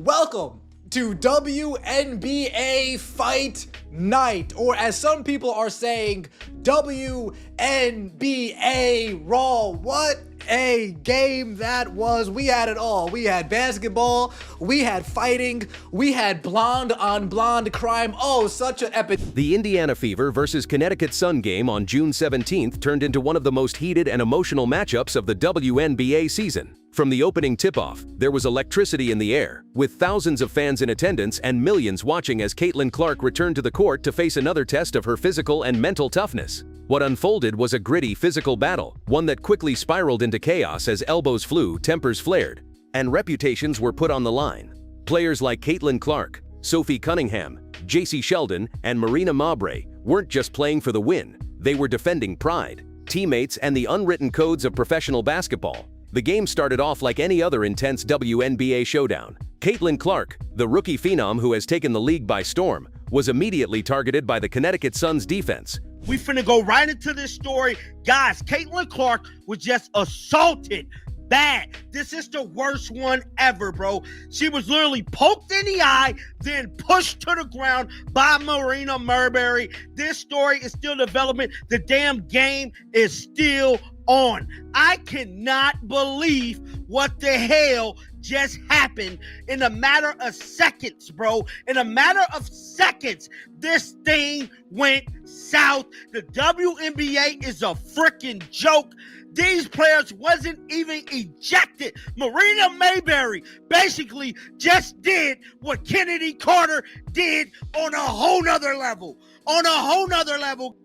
Welcome to WNBA Fight Night, or as some people are saying, WNBA Raw. What a game that was. We had it all. We had basketball, we had fighting, we had blonde on blonde crime. Oh, such an epic. The Indiana Fever versus Connecticut Sun game on June 17th turned into one of the most heated and emotional matchups of the WNBA season. From the opening tip-off, there was electricity in the air, with thousands of fans in attendance and millions watching as Caitlin Clark returned to the court to face another test of her physical and mental toughness. What unfolded was a gritty physical battle, one that quickly spiraled into chaos as elbows flew, tempers flared, and reputations were put on the line. Players like Caitlin Clark, Sophie Cunningham, Jacy Sheldon, and Marina Mabrey weren't just playing for the win, they were defending pride, teammates, and the unwritten codes of professional basketball. The game started off like any other intense WNBA showdown. Caitlin Clark, the rookie phenom who has taken the league by storm, was immediately targeted by the Connecticut Sun's defense. We finna go right into this story. Guys, Caitlin Clark was just assaulted bad. This is the worst one ever, bro. She was literally poked in the eye, then pushed to the ground by Marina Mabrey. This story is still developing. The damn game is still on. I cannot believe what the hell just happened in a matter of seconds, bro. In a matter of seconds, this thing went south. The WNBA is a freaking joke. These players wasn't even ejected. Marina Mabrey basically just did what Kennedy Carter did on a whole nother level.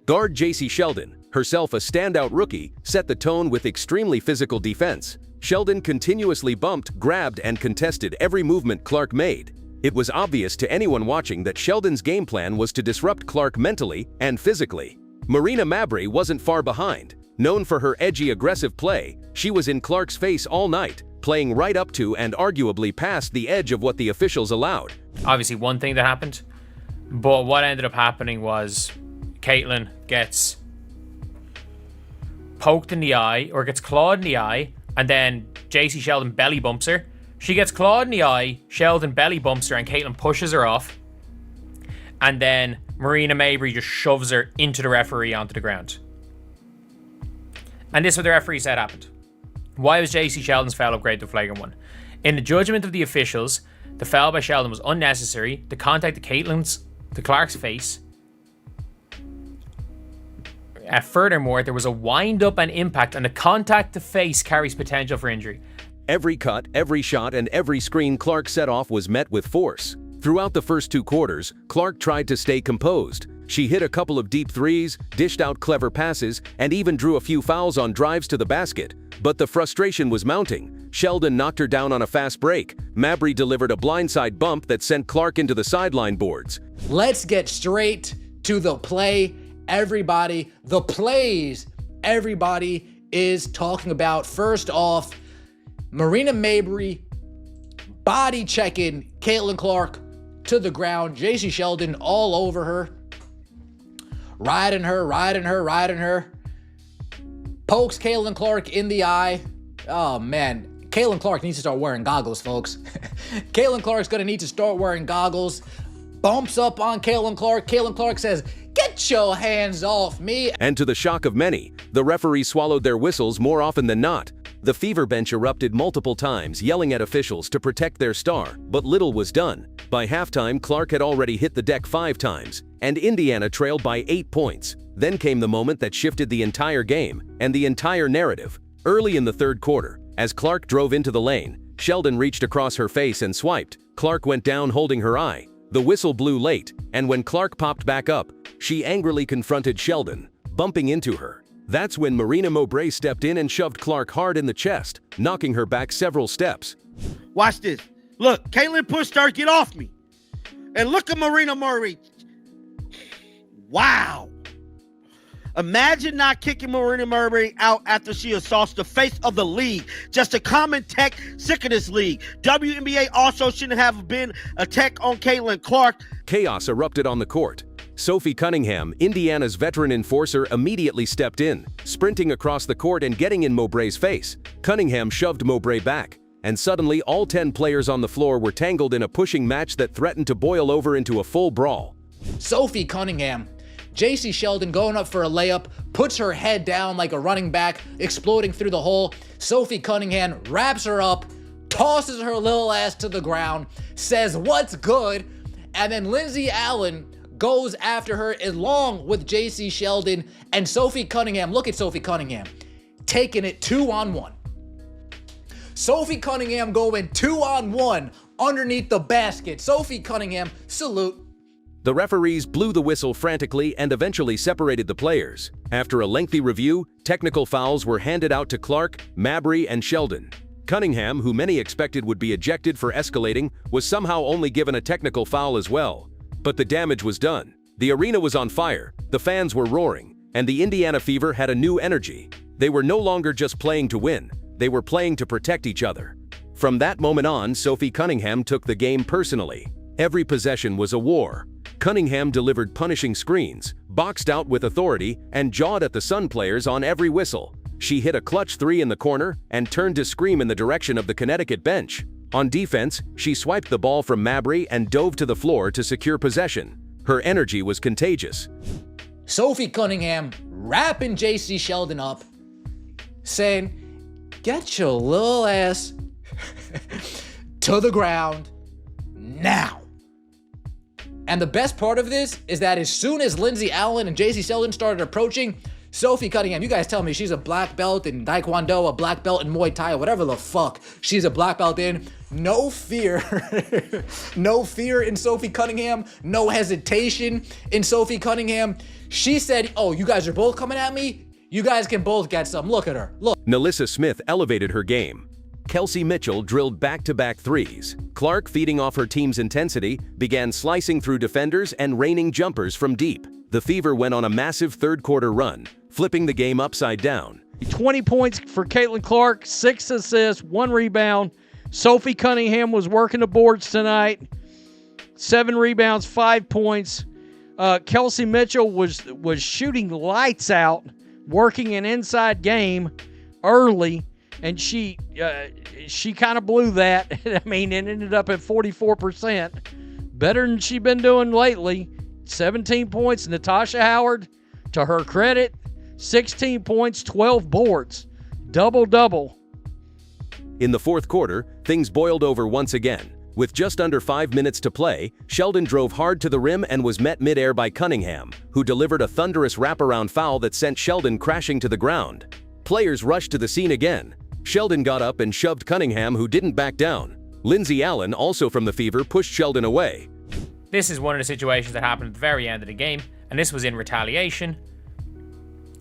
Guard Jacy Sheldon, herself a standout rookie, set the tone with extremely physical defense. Sheldon continuously bumped, grabbed, and contested every movement Clark made. It was obvious to anyone watching that Sheldon's game plan was to disrupt Clark mentally and physically. Marina Mabrey wasn't far behind. Known for her edgy, aggressive play, she was in Clark's face all night, playing right up to and arguably past the edge of what the officials allowed. Obviously, one thing that happened, but what ended up happening was Caitlin gets poked in the eye, or gets clawed in the eye, and then Jacy Sheldon belly bumps her. She gets clawed in the eye, Sheldon belly bumps her, and Caitlin pushes her off. And then Marina Mabrey just shoves her into the referee onto the ground. And this is what the referee said happened. Why was Jacy Sheldon's foul upgraded to flagrant 1? In the judgment of the officials, the foul by Sheldon was unnecessary. The contact to Clark's face. Furthermore, there was a wind-up and impact, and the contact to face carries potential for injury. Every cut, every shot, and every screen Clark set off was met with force. Throughout the first two quarters, Clark tried to stay composed. She hit a couple of deep threes, dished out clever passes, and even drew a few fouls on drives to the basket. But the frustration was mounting. Sheldon knocked her down on a fast break. Mabrey delivered a blindside bump that sent Clark into the sideline boards. Let's get straight to the play. Everybody, the plays everybody is talking about. First off, Marina Mabrey body checking Caitlin Clark to the ground. Jacy Sheldon all over her. Riding her. Pokes Caitlin Clark in the eye. Oh, man. Caitlin Clark needs to start wearing goggles, folks. Caitlin Clark's going to need to start wearing goggles. Bumps up on Caitlin Clark. Caitlin Clark says, "Get your hands off me." And to the shock of many, the referees swallowed their whistles more often than not. The Fever bench erupted multiple times, yelling at officials to protect their star, but little was done. By halftime, Clark had already hit the deck 5 times, and Indiana trailed by 8 points. Then came the moment that shifted the entire game and the entire narrative. Early in the third quarter, as Clark drove into the lane, Sheldon reached across her face and swiped. Clark went down holding her eye. The whistle blew late, and when Clark popped back up, she angrily confronted Sheldon, bumping into her. That's when Marina Mabrey stepped in and shoved Clark hard in the chest, knocking her back several steps. Watch this. Look, Caitlin pushed her, get off me. And look at Marina Mabrey. Wow. Imagine not kicking Marina Mabrey out after she assaults the face of the league. Just a common tech, sick of this league. WNBA also shouldn't have been a tech on Caitlin Clark. Chaos erupted on the court. Sophie Cunningham, Indiana's veteran enforcer, immediately stepped in, sprinting across the court and getting in Mabrey's face. Cunningham shoved Mabrey back. and suddenly all 10 players on the floor were tangled in a pushing match that threatened to boil over into a full brawl. Sophie Cunningham, Jacy Sheldon going up for a layup, puts her head down like a running back, exploding through the hole. Sophie Cunningham wraps her up, tosses her little ass to the ground, says, "What's good?" And then Lindsay Allen goes after her along with Jacy Sheldon and Sophie Cunningham. Look at Sophie Cunningham, taking it 2-on-1. Sophie Cunningham going 2-on-1 underneath the basket. Sophie Cunningham, salute. The referees blew the whistle frantically and eventually separated the players. After a lengthy review, technical fouls were handed out to Clark, Mabrey, and Sheldon. Cunningham, who many expected would be ejected for escalating, was somehow only given a technical foul as well. But the damage was done. The arena was on fire, the fans were roaring, and the Indiana Fever had a new energy. They were no longer just playing to win, they were playing to protect each other. From that moment on, Sophie Cunningham took the game personally. Every possession was a war. Cunningham delivered punishing screens, boxed out with authority, and jawed at the Sun players on every whistle. She hit a clutch three in the corner and turned to scream in the direction of the Connecticut bench. On defense, she swiped the ball from Mabrey and dove to the floor to secure possession. Her energy was contagious. Sophie Cunningham wrapping Jacy Sheldon up, saying, "Get your little ass to the ground now." And the best part of this is that as soon as Lindsay Allen and Jacy Sheldon started approaching, Sophie Cunningham, you guys tell me she's a black belt in Taekwondo, a black belt in Muay Thai, whatever the fuck she's a black belt in. No fear. No fear in Sophie Cunningham. No hesitation in Sophie Cunningham. She said, "Oh, you guys are both coming at me? You guys can both get some." Look at her. Look. Nalissa Smith elevated her game. Kelsey Mitchell drilled back-to-back threes. Clark, feeding off her team's intensity, began slicing through defenders and raining jumpers from deep. The Fever went on a massive third-quarter run, flipping the game upside down. 20 points for Caitlin Clark, 6 assists, 1 rebound. Sophie Cunningham was working the boards tonight. 7 rebounds, 5 points. Kelsey Mitchell was shooting lights out, working an inside game early, and she kind of blew that. I mean, it ended up at 44%. Better than she's been doing lately. 17 points. Natasha Howard, to her credit, 16 points, 12 boards. Double-double. In the fourth quarter, things boiled over once again. With just under 5 minutes to play, Sheldon drove hard to the rim and was met midair by Cunningham, who delivered a thunderous wraparound foul that sent Sheldon crashing to the ground. Players rushed to the scene again. Sheldon got up and shoved Cunningham, who didn't back down. Lindsay Allen, also from the Fever, pushed Sheldon away. This is one of the situations that happened at the very end of the game, and this was in retaliation.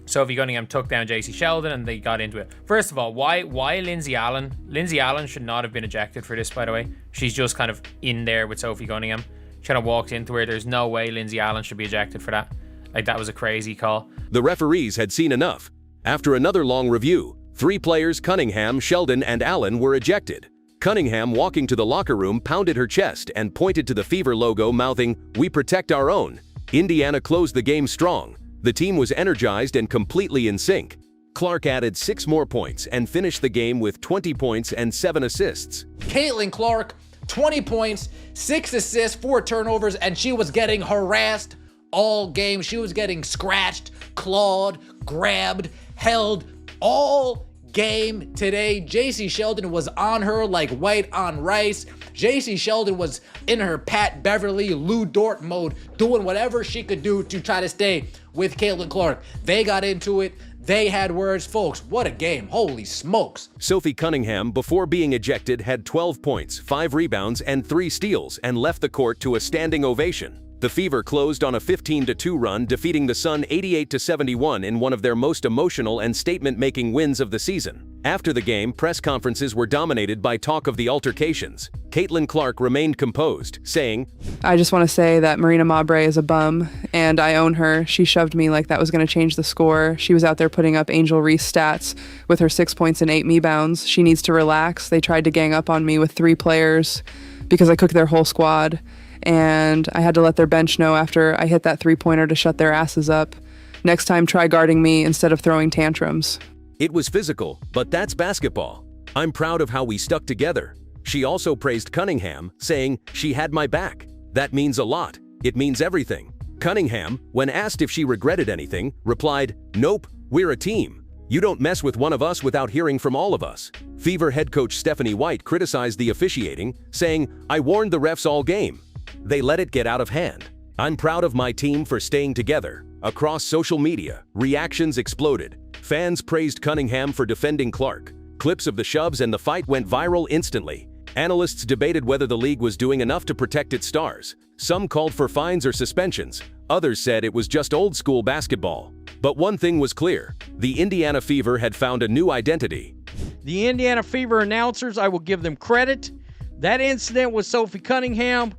Sophie Cunningham took down Jacy Sheldon and they got into it. First of all, why Lindsay Allen? Lindsay Allen should not have been ejected for this, by the way. She's just kind of in there with Sophie Cunningham. She kind of walked into her. There's no way Lindsay Allen should be ejected for that. Like, that was a crazy call. The referees had seen enough. After another long review, 3 players, Cunningham, Sheldon, and Allen, were ejected. Cunningham, walking to the locker room, pounded her chest and pointed to the Fever logo, mouthing, "We protect our own." Indiana closed the game strong. The team was energized and completely in sync. Clark added 6 more points and finished the game with 20 points and 7 assists. Caitlin Clark, 20 points, 6 assists, 4 turnovers, and she was getting harassed all game. She was getting scratched, clawed, grabbed, held all game today. Jacy Sheldon was on her like white on rice. Jacy Sheldon was in her Pat Beverly, Lou Dort mode, doing whatever she could do to try to stay with Caitlin Clark. They got into it. They had words. Folks, what a game. Holy smokes. Sophie Cunningham, before being ejected, had 12 points, 5 rebounds, and 3 steals and left the court to a standing ovation. The Fever closed on a 15-2 run, defeating the Sun 88-71 in one of their most emotional and statement-making wins of the season. After the game, press conferences were dominated by talk of the altercations. Caitlin Clark remained composed, saying, "I just want to say that Marina Mabrey is a bum, and I own her. She shoved me like that was going to change the score. She was out there putting up Angel Reese stats with her 6 points and 8 rebounds. She needs to relax. They tried to gang up on me with 3 players because I cooked their whole squad. And I had to let their bench know after I hit that 3-pointer to shut their asses up. Next time, try guarding me instead of throwing tantrums." It was physical, but that's basketball. I'm proud of how we stuck together. She also praised Cunningham, saying, "She had my back. That means a lot. It means everything." Cunningham, when asked if she regretted anything, replied, "Nope, we're a team. You don't mess with one of us without hearing from all of us." Fever head coach Stephanie White criticized the officiating, saying, "I warned the refs all game. They let it get out of hand. I'm proud of my team for staying together." Across social media, reactions exploded. Fans praised Cunningham for defending Clark. Clips of the shoves and the fight went viral instantly. Analysts debated whether the league was doing enough to protect its stars. Some called for fines or suspensions. Others said it was just old-school basketball. But one thing was clear: the Indiana Fever had found a new identity. The Indiana Fever announcers, I will give them credit. That incident with Sophie Cunningham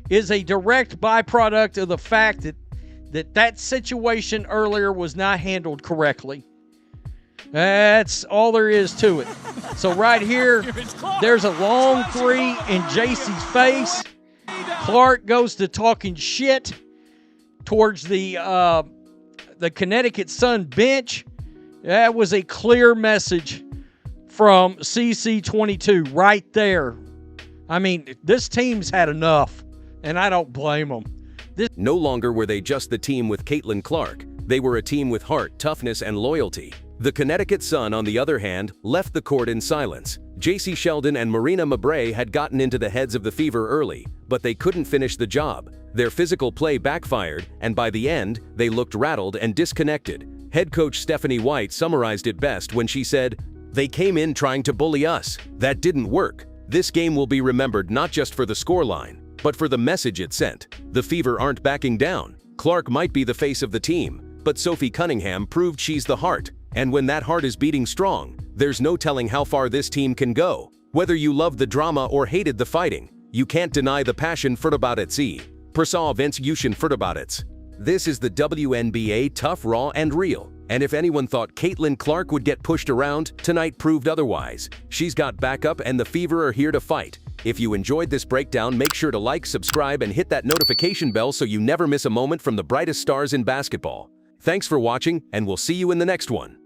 is a direct byproduct of the fact that situation earlier was not handled correctly. That's all there is to it. So right here, there's a long three in Jacy's face. Clark goes to talking shit towards the Connecticut Sun bench. That was a clear message from CC22 right there. I mean, this team's had enough, and I don't blame them. No longer were they just the team with Caitlin Clark. They were a team with heart, toughness, and loyalty. The Connecticut Sun, on the other hand, left the court in silence. Jacy, Sheldon, and Marina Mabrey had gotten into the heads of the Fever early, but they couldn't finish the job. Their physical play backfired, and by the end, they looked rattled and disconnected. Head coach Stephanie White summarized it best when she said, "They came in trying to bully us. That didn't work. This game will be remembered not just for the scoreline, but for the message it sent. The Fever aren't backing down. Clark might be the face of the team, but Sophie Cunningham proved she's the heart. And when that heart is beating strong, there's no telling how far this team can go. Whether you loved the drama or hated the fighting, you can't deny the passion fördebadet. Persavensjuschen fördebadet. This is the WNBA, tough, raw, and real. And if anyone thought Caitlin Clark would get pushed around, tonight proved otherwise. She's got backup, and the Fever are here to fight. If you enjoyed this breakdown, make sure to like, subscribe, and hit that notification bell so you never miss a moment from the brightest stars in basketball. Thanks for watching, and we'll see you in the next one.